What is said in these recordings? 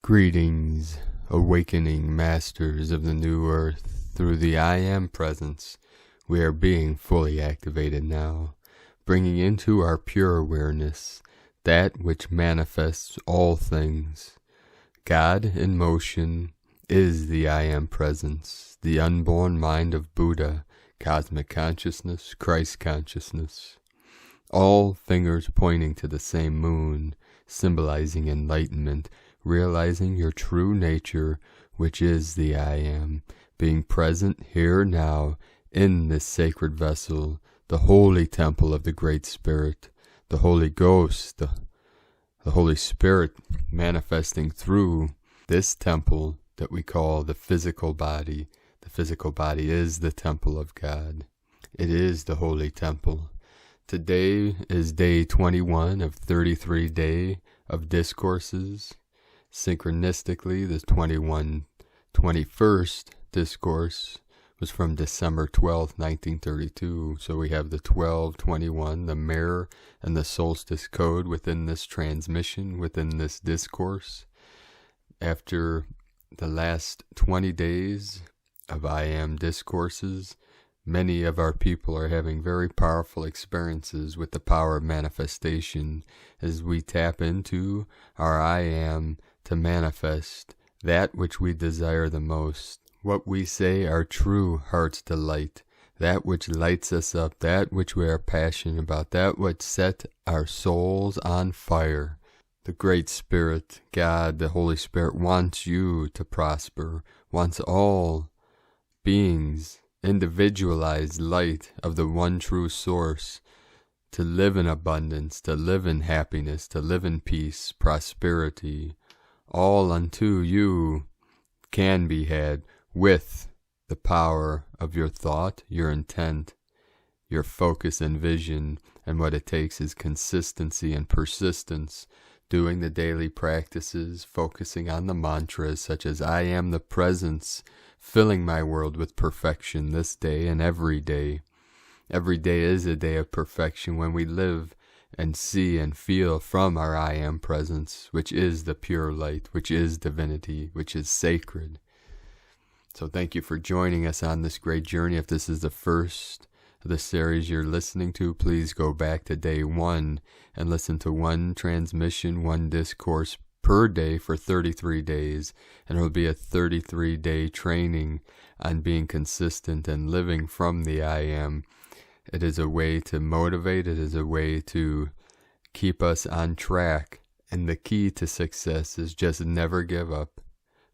Greetings, awakening masters of the new earth. Through the I Am presence, we are being fully activated now, bringing into our pure awareness that which manifests all things. God in motion is the I Am presence, the unborn mind of Buddha, cosmic consciousness, Christ consciousness. All fingers pointing to the same moon, symbolizing enlightenment, realizing your true nature, which is the I Am, being present here now in this sacred vessel, the holy temple of the Great Spirit, the Holy Ghost, the Holy Spirit manifesting through this temple that we call the physical body. The physical body is the temple of God. It is the holy temple. Today is day 21 of 33 day of Discourses. Synchronistically, the 21st discourse was from December 12th, 1932. So we have the 1221, the mirror, and the solstice code within this transmission, within this discourse. After the last 20 days of I Am discourses, many of our people are having very powerful experiences with the power of manifestation as we tap into our I Am to manifest that which we desire the most, what we say our true heart's delight, that which lights us up, that which we are passionate about, that which set our souls on fire. The Great Spirit, God, the Holy Spirit, wants you to prosper, wants all beings, individualized light of the one true source, to live in abundance, to live in happiness, to live in peace, prosperity. All unto you can be had with the power of your thought, your intent, your focus and vision, and what it takes is consistency and persistence, doing the daily practices, focusing on the mantras such as I am the presence, filling my world with perfection this day and every day. Every day is a day of perfection when we live and see and feel from our I Am presence, which is the pure light, which is divinity, which is sacred. So thank you for joining us on this great journey. If this is the first of the series you're listening to, please go back to day 1 and listen to one transmission, one discourse per day for 33 days. And it will be a 33-day training on being consistent and living from the I Am. It is a way to motivate. It is a way to keep us on track. And the key to success is just never give up.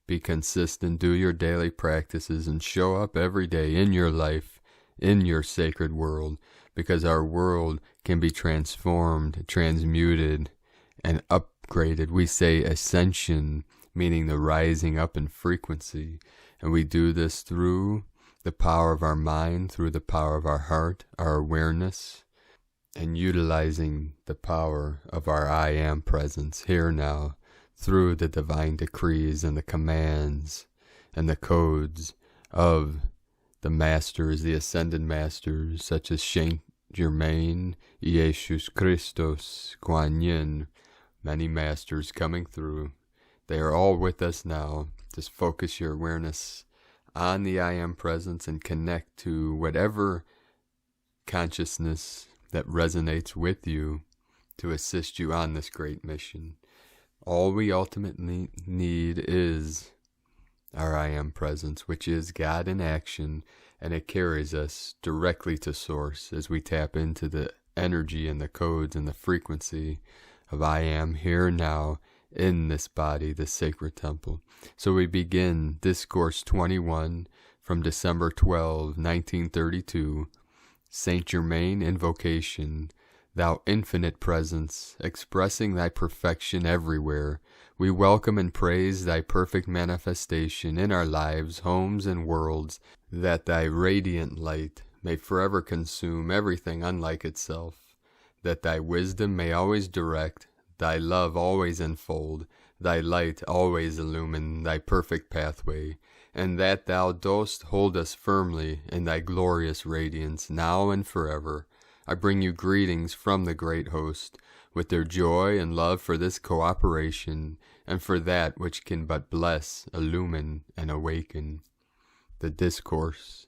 Be consistent. Do your daily practices and show up every day in your life, in your sacred world. Because our world can be transformed, transmuted, and upgraded. We say ascension, meaning the rising up in frequency. And we do this through the power of our mind, through the power of our heart, our awareness, and utilizing the power of our I Am presence here now through the divine decrees and the commands and the codes of the masters, the ascended masters, such as Saint Germain, Jesus Christos, Kuan Yin, many masters coming through. They are all with us now. Just focus your awareness on the I Am presence and connect to whatever consciousness that resonates with you to assist you on this great mission. All we ultimately need is our I Am presence, which is God in action, and it carries us directly to source as we tap into the energy and the codes and the frequency of I Am here now in this body, this sacred temple. So we begin Discourse 21 from December 12, 1932, Saint Germain Invocation. Thou infinite presence, expressing thy perfection everywhere, we welcome and praise thy perfect manifestation in our lives, homes, and worlds, that thy radiant light may forever consume everything unlike itself, that thy wisdom may always direct, thy love always enfold, thy light always illumine thy perfect pathway, and that thou dost hold us firmly in thy glorious radiance now and forever. I bring you greetings from the great host, with their joy and love for this cooperation, and for that which can but bless, illumine, and awaken. The Discourse.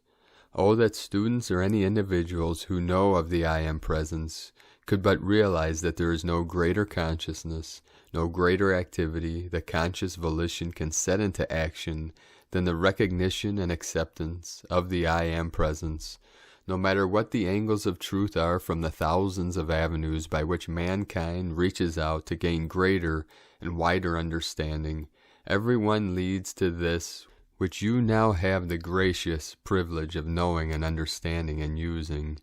Oh, that students or any individuals who know of the I Am Presence could but realize that there is no greater consciousness, no greater activity the conscious volition can set into action than the recognition and acceptance of the I Am Presence, no matter what the angles of truth are from the thousands of avenues by which mankind reaches out to gain greater and wider understanding. Every one leads to this which you now have the gracious privilege of knowing and understanding and using.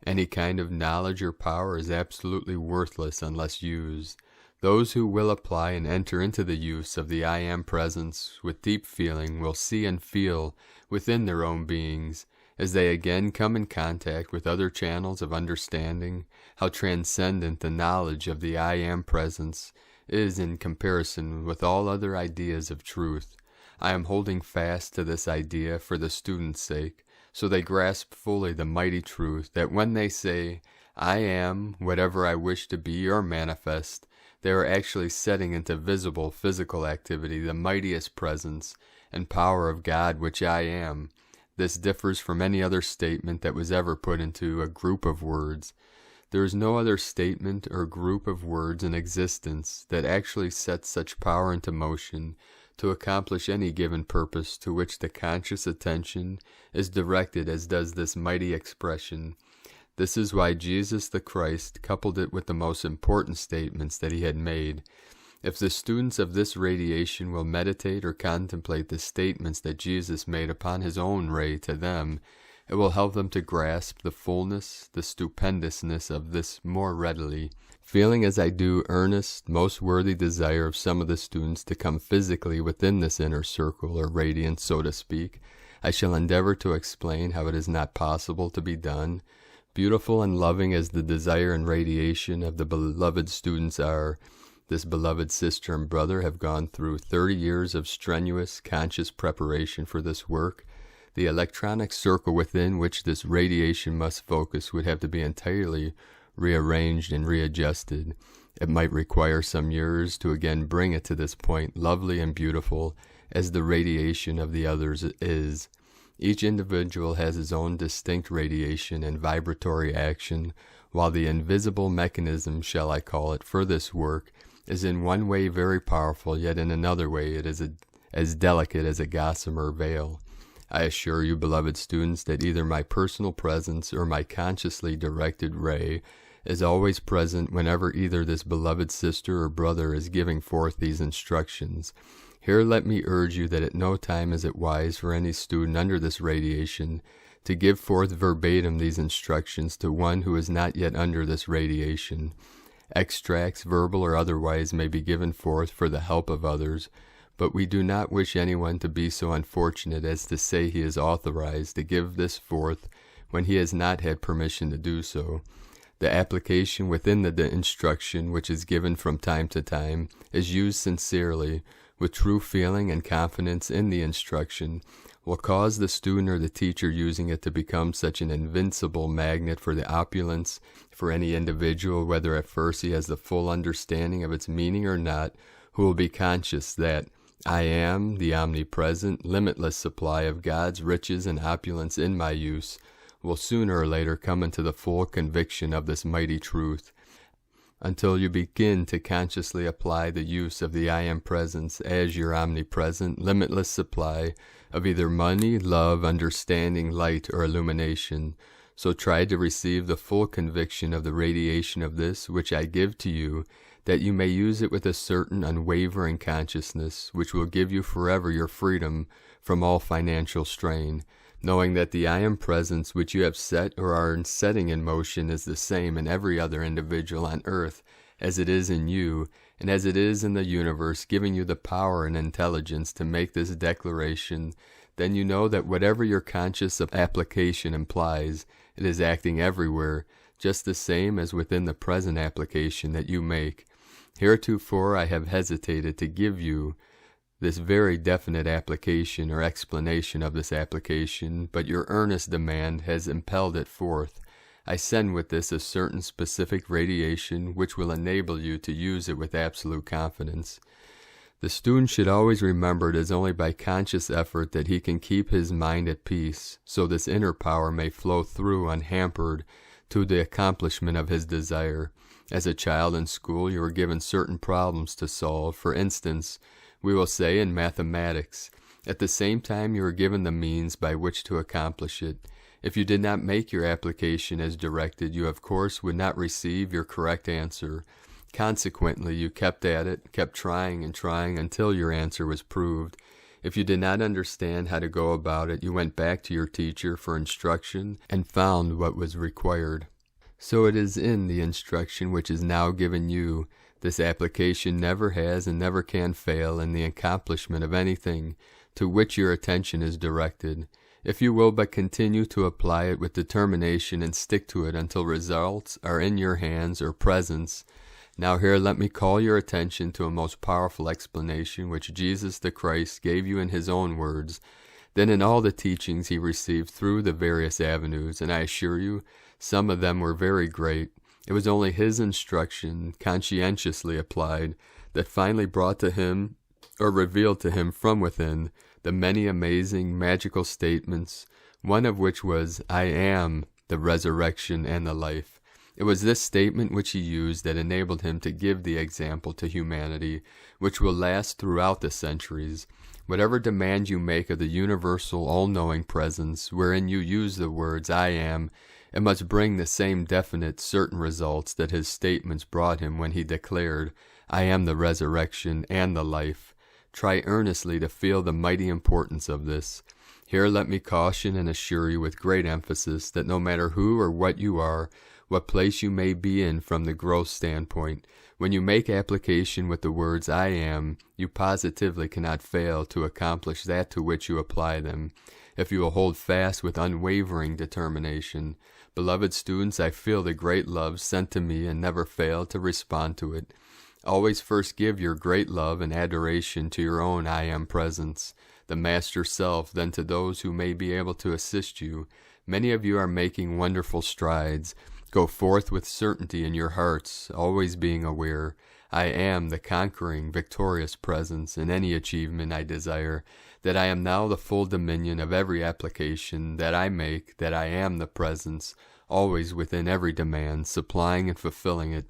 Any kind of knowledge or power is absolutely worthless unless used. Those who will apply and enter into the use of the I Am Presence with deep feeling will see and feel within their own beings, as they again come in contact with other channels of understanding, how transcendent the knowledge of the I Am Presence is in comparison with all other ideas of truth. I am holding fast to this idea for the students' sake, so they grasp fully the mighty truth that when they say, I am whatever I wish to be or manifest, they are actually setting into visible physical activity the mightiest presence and power of God which I am. This differs from any other statement that was ever put into a group of words. There is no other statement or group of words in existence that actually sets such power into motion to accomplish any given purpose to which the conscious attention is directed as does this mighty expression. This is why Jesus the Christ coupled it with the most important statements that he had made. If the students of this radiation will meditate or contemplate the statements that Jesus made upon his own ray to them, it will help them to grasp the fullness, the stupendousness of this more readily. Feeling as I do earnest, most worthy desire of some of the students to come physically within this inner circle or radiance, so to speak, I shall endeavor to explain how it is not possible to be done. Beautiful and loving as the desire and radiation of the beloved students are, this beloved sister and brother have gone through 30 years of strenuous, conscious preparation for this work. The electronic circle within which this radiation must focus would have to be entirely rearranged and readjusted. It might require some years to again bring it to this point, lovely and beautiful as the radiation of the others is. Each individual has his own distinct radiation and vibratory action, while the invisible mechanism, shall I call it, for this work is in one way very powerful, yet in another way it is as delicate as a gossamer veil. I assure you, beloved students, that either my personal presence or my consciously directed ray is always present whenever either this beloved sister or brother is giving forth these instructions. Here let me urge you that at no time is it wise for any student under this radiation to give forth verbatim these instructions to one who is not yet under this radiation. Extracts, verbal or otherwise, may be given forth for the help of others, but we do not wish anyone to be so unfortunate as to say he is authorized to give this forth when he has not had permission to do so. The application within the instruction which is given from time to time is used sincerely, with true feeling and confidence in the instruction, will cause the student or the teacher using it to become such an invincible magnet for the opulence for any individual, whether at first he has the full understanding of its meaning or not, who will be conscious that I am the omnipresent, limitless supply of God's riches and opulence in my use, will sooner or later come into the full conviction of this mighty truth. Until you begin to consciously apply the use of the I Am Presence as your omnipresent, limitless supply of either money, love, understanding, light, or illumination. So try to receive the full conviction of the radiation of this which I give to you, that you may use it with a certain unwavering consciousness, which will give you forever your freedom from all financial strain, knowing that the I Am Presence which you have set or are setting in motion is the same in every other individual on earth as it is in you, and as it is in the universe, giving you the power and intelligence to make this declaration. Then you know that whatever your conscious application implies, it is acting everywhere, just the same as within the present application that you make. Heretofore I have hesitated to give you this very definite application or explanation of this application, but your earnest demand has impelled it forth. I send with this a certain specific radiation which will enable you to use it with absolute confidence. The student should always remember it is only by conscious effort that he can keep his mind at peace, so this inner power may flow through unhampered to the accomplishment of his desire. As a child in school, you are given certain problems to solve. For instance, we will say in mathematics. At the same time, you are given the means by which to accomplish it. If you did not make your application as directed, you of course would not receive your correct answer. Consequently, you kept at it, kept trying and trying until your answer was proved. If you did not understand how to go about it, you went back to your teacher for instruction and found what was required. So it is in the instruction which is now given you. This application never has and never can fail in the accomplishment of anything to which your attention is directed. If you will but continue to apply it with determination and stick to it until results are in your hands or presence. Now here let me call your attention to a most powerful explanation which Jesus the Christ gave you in his own words, then in all the teachings he received through the various avenues, and I assure you, some of them were very great. It was only his instruction, conscientiously applied, that finally brought to him, or revealed to him from within, the many amazing, magical statements, one of which was, I am the resurrection and the life. It was this statement which he used that enabled him to give the example to humanity, which will last throughout the centuries. Whatever demand you make of the universal, all-knowing presence, wherein you use the words, I am, it must bring the same definite, certain results that his statements brought him when he declared, I am the resurrection and the life. Try earnestly to feel the mighty importance of this. Here let me caution and assure you with great emphasis that no matter who or what you are, what place you may be in from the gross standpoint, when you make application with the words I am, you positively cannot fail to accomplish that to which you apply them, if you will hold fast with unwavering determination. Beloved students, I feel the great love sent to me and never fail to respond to it. Always first give your great love and adoration to your own I am presence, the Master Self, then to those who may be able to assist you. Many of you are making wonderful strides. Go forth with certainty in your hearts, always being aware, I am the conquering, victorious presence in any achievement I desire, that I am now the full dominion of every application that I make, that I am the presence, always within every demand, supplying and fulfilling it.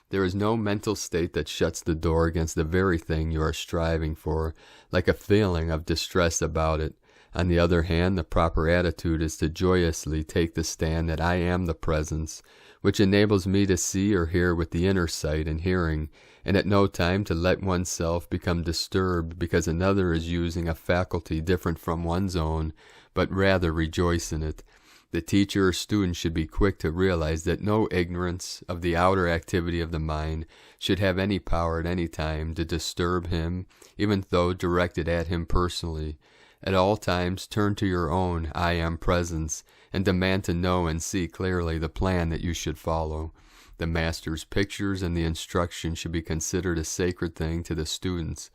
There is no mental state that shuts the door against the very thing you are striving for, like a feeling of distress about it. On the other hand, the proper attitude is to joyously take the stand that I am the presence, which enables me to see or hear with the inner sight and hearing, and at no time to let oneself become disturbed because another is using a faculty different from one's own, but rather rejoice in it. The teacher or student should be quick to realize that no ignorance of the outer activity of the mind should have any power at any time to disturb him, even though directed at him personally. At all times turn to your own I am presence and demand to know and see clearly the plan that you should follow. The master's pictures and the instruction should be considered a sacred thing to the students.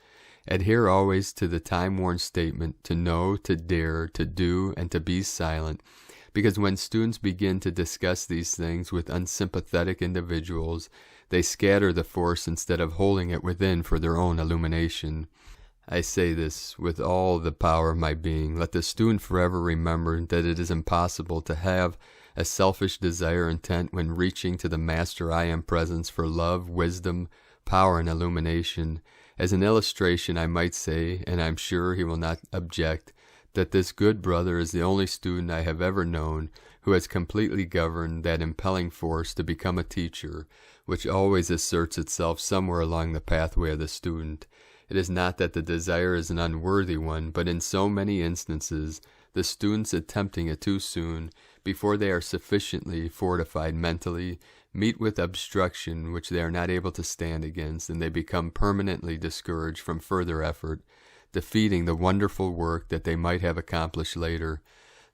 Adhere always to the time-worn statement to know, to dare, to do, and to be silent, because when students begin to discuss these things with unsympathetic individuals, they scatter the force instead of holding it within for their own illumination. I say this with all the power of my being. Let the student forever remember that it is impossible to have a selfish desire intent when reaching to the Master I Am presence for love, wisdom, power, and illumination. As an illustration, I might say, and I'm sure he will not object, that this good brother is the only student I have ever known who has completely governed that impelling force to become a teacher, which always asserts itself somewhere along the pathway of the student. It is not that the desire is an unworthy one, but in so many instances, the students attempting it too soon, before they are sufficiently fortified mentally, meet with obstruction which they are not able to stand against, and they become permanently discouraged from further effort, defeating the wonderful work that they might have accomplished later.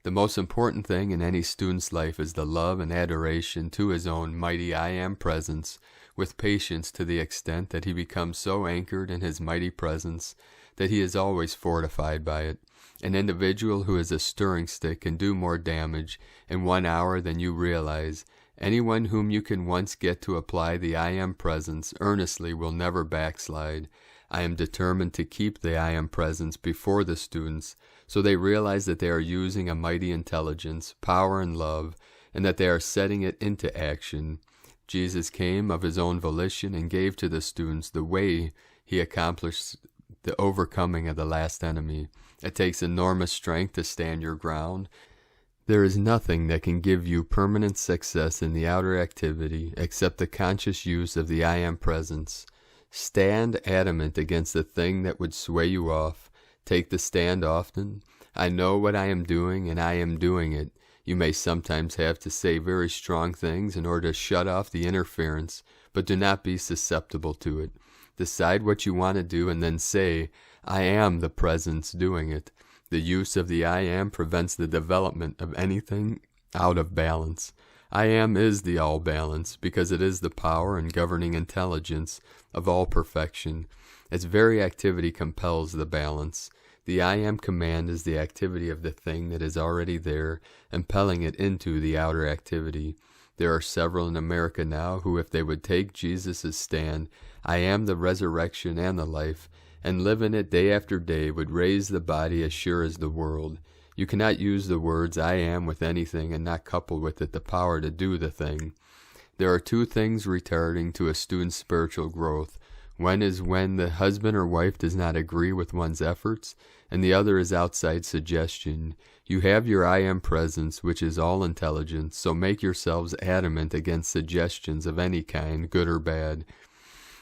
The most important thing in any student's life is the love and adoration to his own mighty I Am presence, with patience to the extent that he becomes so anchored in his mighty presence that he is always fortified by it. An individual who is a stirring stick can do more damage in 1 hour than you realize. Anyone whom you can once get to apply the I Am Presence earnestly will never backslide. I am determined to keep the I Am Presence before the students, so they realize that they are using a mighty intelligence, power, and love, and that they are setting it into action. Jesus came of his own volition and gave to the students the way he accomplished the overcoming of the last enemy. It takes enormous strength to stand your ground. There is nothing that can give you permanent success in the outer activity except the conscious use of the I Am Presence. Stand adamant against the thing that would sway you off. Take the stand often. I know what I am doing, and I am doing it. You may sometimes have to say very strong things in order to shut off the interference, but do not be susceptible to it. Decide what you want to do and then say, I am the presence doing it. The use of the I Am prevents the development of anything out of balance. I Am is the all balance, because it is the power and governing intelligence of all perfection. Its very activity compels the balance. The I Am command is the activity of the thing that is already there, impelling it into the outer activity. There are several in America now who, if they would take Jesus' stand, I am the resurrection and the life, and live in it day after day, would raise the body as sure as the world. You cannot use the words I am with anything and not couple with it the power to do the thing. There are two things retarding to a student's spiritual growth. One is when the husband or wife does not agree with one's efforts, and the other is outside suggestion. You have your I Am Presence, which is all intelligence, so make yourselves adamant against suggestions of any kind, good or bad.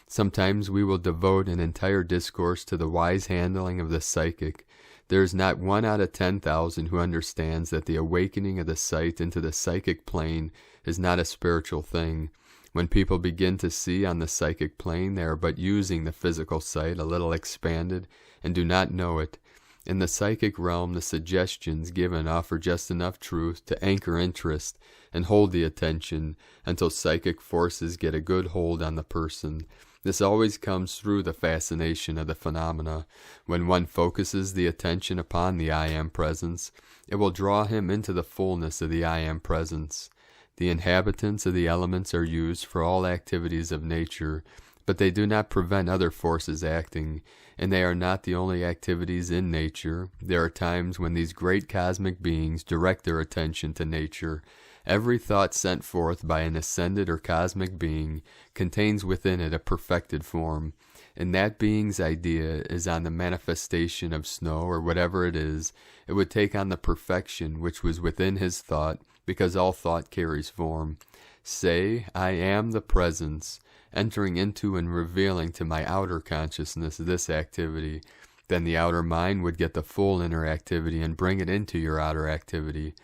Sometimes we will devote an entire discourse to the wise handling of the psychic. There is not 1 out of 10,000 who understands that the awakening of the sight into the psychic plane is not a spiritual thing. When people begin to see on the psychic plane, they are but using the physical sight a little expanded and do not know it. In the psychic realm, the suggestions given offer just enough truth to anchor interest and hold the attention until psychic forces get a good hold on the person. This always comes through the fascination of the phenomena. When one focuses the attention upon the I Am Presence, it will draw him into the fullness of the I Am Presence. The inhabitants of the elements are used for all activities of nature, but they do not prevent other forces acting, and they are not the only activities in nature. There are times when these great cosmic beings direct their attention to nature. Every thought sent forth by an ascended or cosmic being contains within it a perfected form, and that being's idea is on the manifestation of snow or whatever it is. It would take on the perfection which was within his thought, because all thought carries form. Say, I am the presence, entering into and revealing to my outer consciousness this activity. Then the outer mind would get the full inner activity and bring it into your outer activity.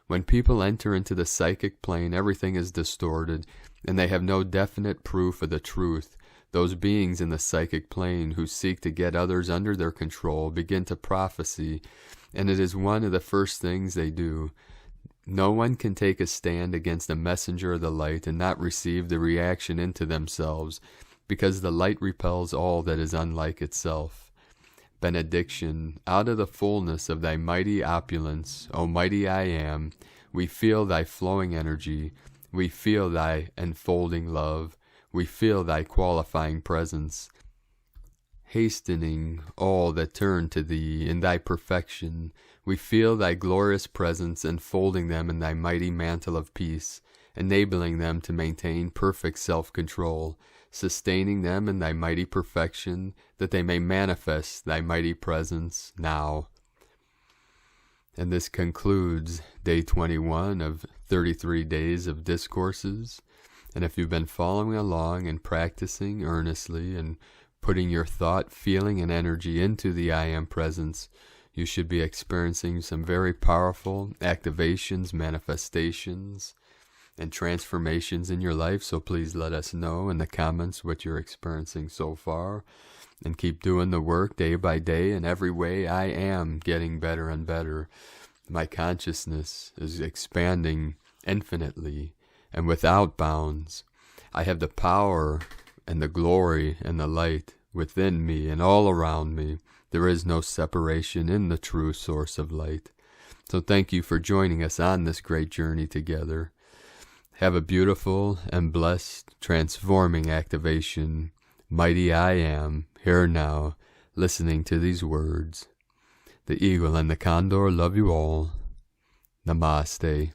When people enter into the psychic plane, everything is distorted, and they have no definite proof of the truth. Those beings in the psychic plane who seek to get others under their control begin to prophesy, and it is one of the first things they do. No one can take a stand against a messenger of the light and not receive the reaction into themselves, because the light repels all that is unlike itself. Benediction. Out of the fullness of thy mighty opulence, O mighty I Am, we feel thy flowing energy, we feel thy enfolding love, we feel thy qualifying presence, hastening all that turn to thee in thy perfection. We feel thy glorious presence enfolding them in thy mighty mantle of peace, enabling them to maintain perfect self-control, sustaining them in thy mighty perfection, that they may manifest thy mighty presence now. And this concludes day 21 of 33 days of Discourses. And if you've been following along and practicing earnestly and putting your thought, feeling, and energy into the I Am Presence, you should be experiencing some very powerful activations, manifestations, and transformations in your life. So please let us know in the comments what you're experiencing so far, and keep doing the work day by day. In every way, I am getting better and better. My consciousness is expanding infinitely and without bounds. I have the power and the glory and the light within me and all around me. There is no separation in the true source of light. So thank you for joining us on this great journey together. Have a beautiful and blessed, transforming activation. Mighty I am, here now, listening to these words. The eagle and the condor love you all. Namaste.